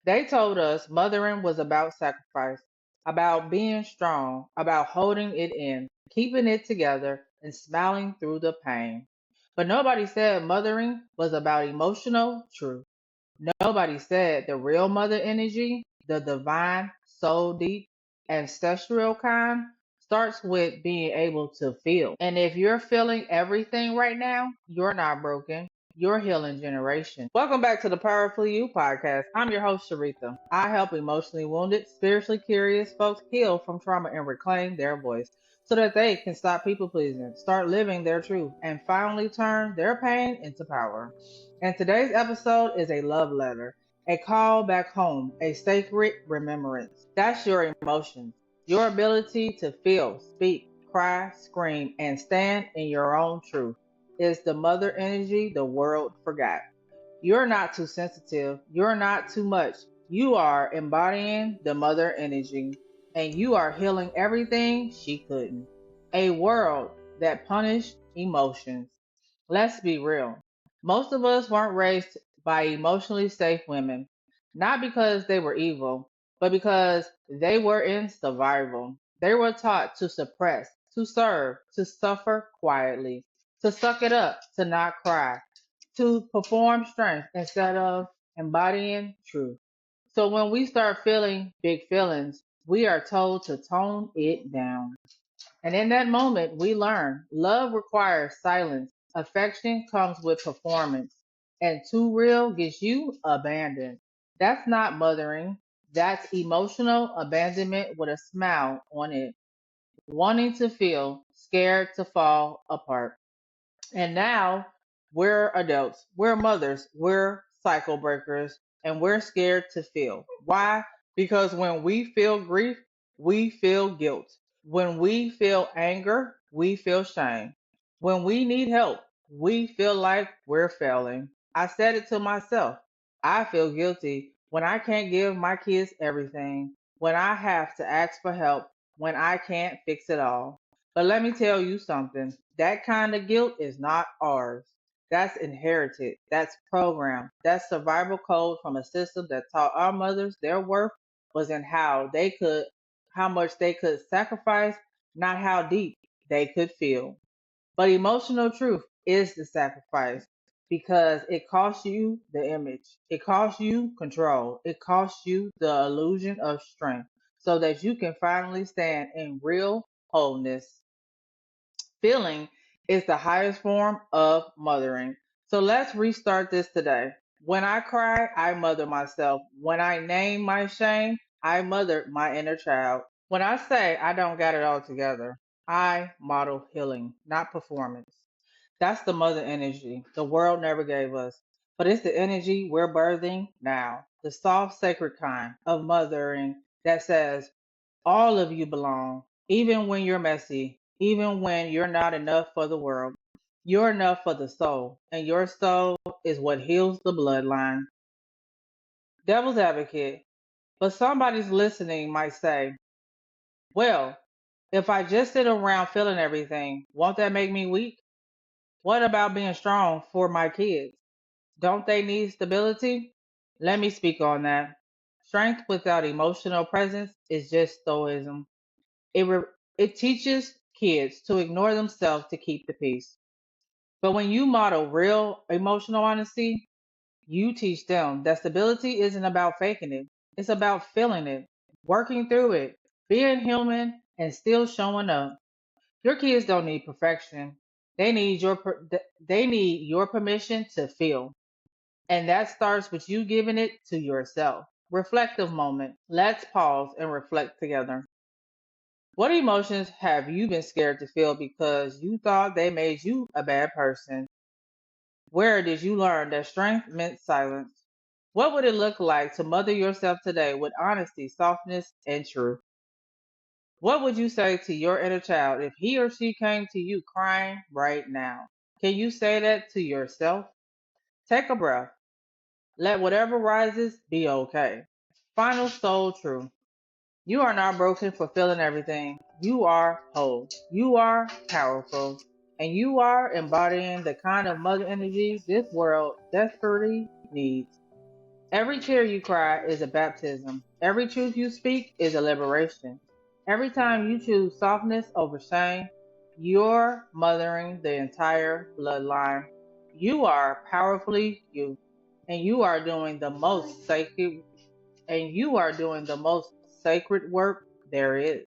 They told us mothering was about sacrifice, about being strong, about holding it in, keeping it together, and smiling through the pain. But nobody said mothering was about emotional truth. Nobody said the real mother energy, the divine, soul deep, ancestral kind, starts with being able to feel. And if you're feeling everything right now, you're not broken. You're healing generation. Welcome back to the Powerful You podcast. I'm your host, Sharitha. I help emotionally wounded, spiritually curious folks heal from trauma and reclaim their voice so that they can stop people pleasing, start living their truth, and finally turn their pain into power. And today's episode is a love letter, a call back home, a sacred remembrance. That's your emotions, your ability to feel, speak, cry, scream, and stand in your own truth is the mother energy the world forgot. You're not too sensitive. You're not too much. You are embodying the mother energy and you are healing everything she couldn't. A world that punished emotions. Let's be real. Most of us weren't raised by emotionally safe women, not because they were evil, but because they were in survival. They were taught to suppress, to serve, to suffer quietly, to suck it up, to not cry, to perform strength instead of embodying truth. So when we start feeling big feelings, we are told to tone it down. And in that moment, we learn love requires silence, affection comes with performance, and too real gets you abandoned. That's not mothering, that's emotional abandonment with a smile on it, wanting to feel, scared to fall apart. And now we're adults, we're mothers, we're cycle breakers, and we're scared to feel. Why? Because when we feel grief, we feel guilt. When we feel anger, we feel shame. When we need help, we feel like we're failing. I said it to myself. I feel guilty when I can't give my kids everything, when I have to ask for help, when I can't fix it all. But let me tell you something. That kind of guilt is not ours. That's inherited. That's programmed. That's survival code from a system that taught our mothers their worth was in how much they could sacrifice, not how deep they could feel. But emotional truth is the sacrifice because it costs you the image. It costs you control. It costs you the illusion of strength so that you can finally stand in real wholeness. Feeling is the highest form of mothering. So let's restart this today. When I cry, I mother myself. When I name my shame, I mother my inner child. When I say I don't got it all together, I model healing, not performance. That's the mother energy the world never gave us. But it's the energy we're birthing now. The soft, sacred kind of mothering that says, all of you belong, even when you're messy, even when you're not enough for the world. You're enough for the soul, and your soul is what heals the bloodline. Devil's advocate, but somebody's listening might say, well, if I just sit around feeling everything, won't that make me weak? What about being strong for my kids? Don't they need stability? Let me speak on that. Strength without emotional presence is just stoicism. It, re- it teaches kids to ignore themselves to keep the peace. But when you model real emotional honesty, you teach them that stability isn't about faking it. It's about feeling it, working through it, being human, and still showing up. Your kids don't need perfection. They need your permission to feel. And that starts with you giving it to yourself. Reflective moment. Let's pause and reflect together. What emotions have you been scared to feel because you thought they made you a bad person? Where did you learn that strength meant silence? What would it look like to mother yourself today with honesty, softness, and truth? What would you say to your inner child if he or she came to you crying right now? Can you say that to yourself? Take a breath. Let whatever rises be okay. Final soul truth. You are not broken for feeling everything. You are whole. You are powerful. And you are embodying the kind of mother energy this world desperately needs. Every tear you cry is a baptism. Every truth you speak is a liberation. Every time you choose softness over shame, you're mothering the entire bloodline. You are powerfully you, and you are doing the most sacred work there is.